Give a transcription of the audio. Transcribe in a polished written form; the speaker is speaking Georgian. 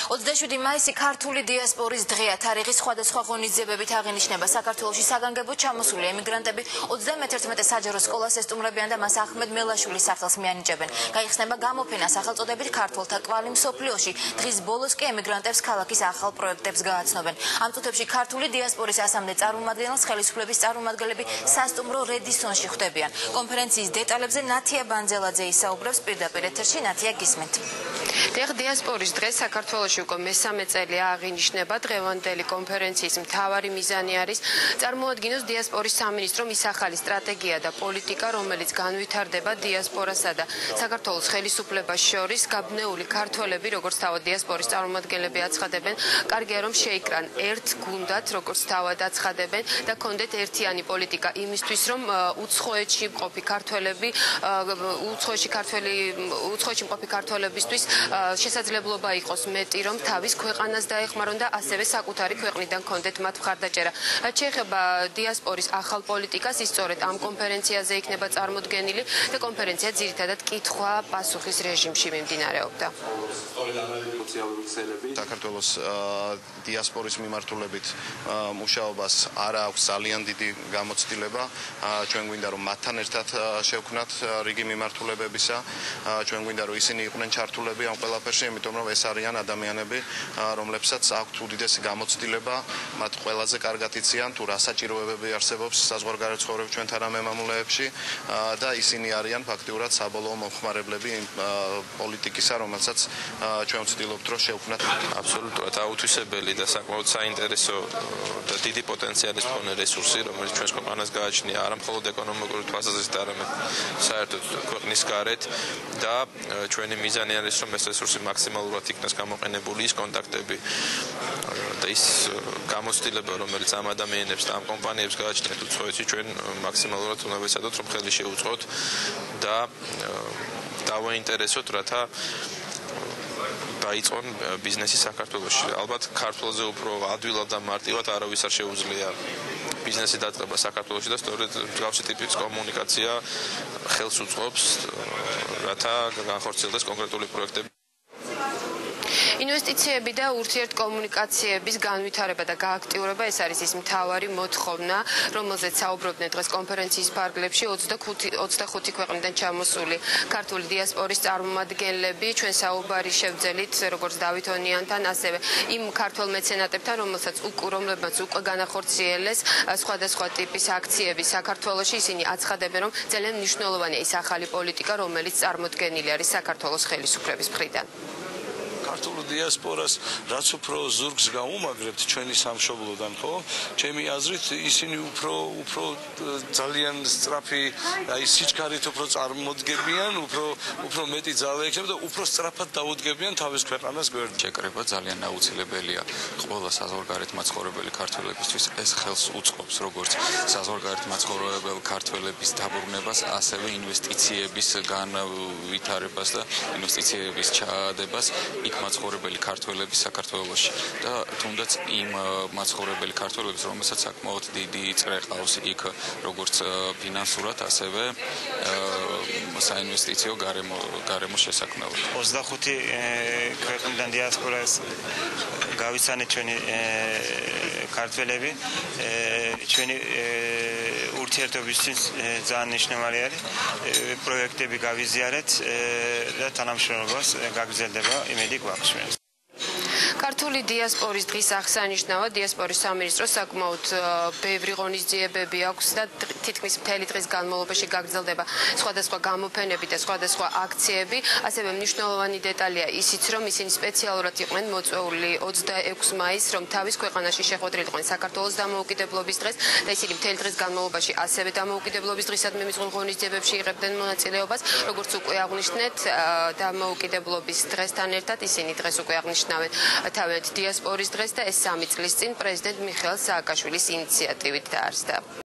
27 მაისი ქართული დიასპორის დღეა. თარიღის სხვადასხვა ღონისძიებებით აღინიშნება საქართველოში საგანგებოდ ჩამოსული ემიგრანტები 31 საჯარო სკოლას ესტუმრებიან და მას ახმედ მელაშვილის სახელს მიანიჭებენ. გაიხსნება გამოფენა სახელწოდებით ქართველთა კვალი მსოფლიოში. დღის ბოლოს კი ემიგრანტებს ქალაქის ახალ პროექტებს გააცნობენ. ამ წუთებში ქართული დიასპორის ასამდე წარმომადგენელს ხელისუფლების წარმომადგენლები სასტუმრო რედისონში ხვდებიან. კონფერენციის დეტალებზე ნათია ბანძელაძე ისაუბრებს პირდაპირ ეთერში. ნათია, გისმენთ. დიასპორის დღე საქართველოში უკვე მესამე წელია აღინიშნება. დღევანდელი კონფერენციის მთავარი მიზანი არის წარმოადგინოს დიასპორის სამინისტრომ ის ახალი სტრატეგია და პოლიტიკა, რომელიც განვითარდება დიასპორასა და საქართველოს ხელისუფლებას შორის. გაბნეული ქართველები, როგორც თავად დიასპორის წარმომადგენლები აცხადებენ, კარგია რომ შეიკრან ერთ გუნდად, როგორც თავად აცხადებენ და კონდეთ ერთიანი პოლიტიკა იმისთვის, რომ უცხოეთში მყოფი ქართველები, უცხოეთში მყოფი ქართველებისთვის შესაძლებლობა იყოს მეტი, რომ თავის ქვეყანას დაეხმარონ და ასევე საკუთარი ქვეყნიდან კონდეთ მათ მხარდაჭერა. შეეხება დიასპორის ახალ პოლიტიკას, ის სწორედ ამ კონფერენციაზე იქნება წარმოდგენილი და კონფერენცია ძირითადად კითხვა-პასუხის რეჟიმში მიმდინარეობდა. საქართველოს დიასპორის მიმართულებით მუშაობას არ აქვს ძალიან დიდი გამოცდილება. ჩვენ გვინდა რომ მათთან ერთად შევქმნათ რიგი მიმართულებებისა. ჩვენ გვინდა რომ ისინი იყვნენ ჩართულები ამ ყველაფერში, იმიტომ რომ ეს არიან ადამიანები, რომლებსაც აქვთ უდიდესი გამოცდილება, მათ ყველაზე კარგად იციან თუ რა საჭიროებები არსებობს საზღვარგარეთ ცხოვრებ ჩვენთან ამ მემამულეებში და ისინი არიან ფაქტიურად საბოლოო მომხმარებლები პოლიტიკისა, რომელსაც ჩვენ ვცდილობთ რომ შევქმნათ. აბსოლუტურად აუთვისებელი და საკმაოდ საინტერესო და დიდი პოტენციალის მქონე რესურსი, რომელიც ჩვენს ქვეყანას გააჩნია არა მხოლოდ ეკონომიკური თვალსაზრისით, არამედ საერთოდ ქვეყნის გარეთ და ჩვენი მიზანი არის რომ ეს რესურსი მაქსიმალურად იქნას გამოყენებული, ის კონტაქტები და ის გამოცდილება, რომელიც ამ ადამიანებს და ამ კომპანიებს გააჩნიათ უცხოეთში, ჩვენ მაქსიმალურად უნდა ვეცადოთ რომ ხელი შეუწყოთ და დავაინტერესოთ, რათა დაიწყონ ბიზნესი საქართველოში. ალბათ ქართულზე უფრო ადვილად და მარტივად არავის არ შეუძლია ბიზნესი დაწყება საქართველოში და სწორედ მსგავსი ტიპის კომუნიკაცია ხელს უწყობს, რათა განხორციელდეს კონკრეტული პროექტები. ინვესტიციები და ურთიერთკომუნიკაციების განვითარება და გააქტიურება ეს არის ის მთავარი მოთხოვნა, რომელზეც საუბრობდნენ დღეს კონფერენციის ფარგლებში 25 ქვეყნიდან ჩამოსული ქართული დიასპორის წარმომადგენლები. ჩვენ საუბარი შევძელით როგორც დავით ონიანთან, ასევე იმ ქართველ მეცენატებთან, რომლებსაც უკვე განახორციელეს სხვადასხვა ტიპის აქციები საქართველოში. ისინი აცხადებენ, რომ ძალიან მნიშვნელოვანია ის ახალი პოლიტიკა, რომელიც წარმოდგენილი არის საქართველოს ხელისუფლების მხრიდან. ქართულ დიასპორას რაც უფრო ზურგს გაუმაგრებთ ჩვენი სამშობლოდან, ხო? ჩემი აზრით ისინი უფრო ძალიან სწრაფი, აი სიჩქარით უფრო წარმოდგებიან, უფრო მეტი ძალა ექნება და უფრო სწრაფად დაუდგებიან თავის ქვეყანას გვერდით. შეკრება ძალიან აუცილებელია ყველა საზღვარგარეთ მაცხოვრებელი ქართველებისთვის. ეს ხელს უწყობს როგორც საზღვარგარეთ მაცხოვრებელ ქართველების დაბრუნებას, ასევე ინვესტიციების განვითარებას და ინვესტიციების ჩაადებას იქ მაცხოვრებელი ქართველების საქართველოში და თუნდაც იმ მაცხოვრებელი ქართველების, რომელსაც საკმაოდ დიდი წრე ყავს იქ როგორც ფინანსურად, ასევე საინვესტიციო გარემო შესაქმნელად. 25 ქვეყნიდან დიასპორას გავიცანეთ ჩვენი ქართველები, ჩვენი ურთიერთობისთვის ძალიან მნიშვნელოვანი არის პროექტები გავიზიარეთ და თანამშრომლობას გაგრძელდება იმედი გვაქვს ჩვენ. ქართული დიასპორის დღის აღსანიშნავად დიასპორის სამინისტროს საკმაოდ ბევრი ღონისძიებები აქვს და თითქმის მთელი დღის განმავლობაში გაგრძელდება სხვადასხვა გამოფენები და სხვადასხვა აქციები. ასევე მნიშვნელოვანი დეტალია ისიც, რომ ისინი სპეციალურად იყვნენ მოწვეული 26 მაისს, რომ თავის ქვეყანაში შეხვედრილიყვნენ საქართველოს დამოუკიდებლობის დღეს და ისინი მთელი დღის განმავლობაში ასევე დამოუკიდებლობის დღისადმი მისულ ღონისძიებებში იღებდნენ მონაწილეობას. როგორც უკვე აღნიშნეთ, დამოუკიდებლობის დღესთან ერთად ისინი დღეს უკვე აღნიშნავენ თავად დიასპორის დღეს და ეს 3 წლის წინ პრეზიდენტ მიხეილ სააკაშვილის ინიციატივით დაარსდა.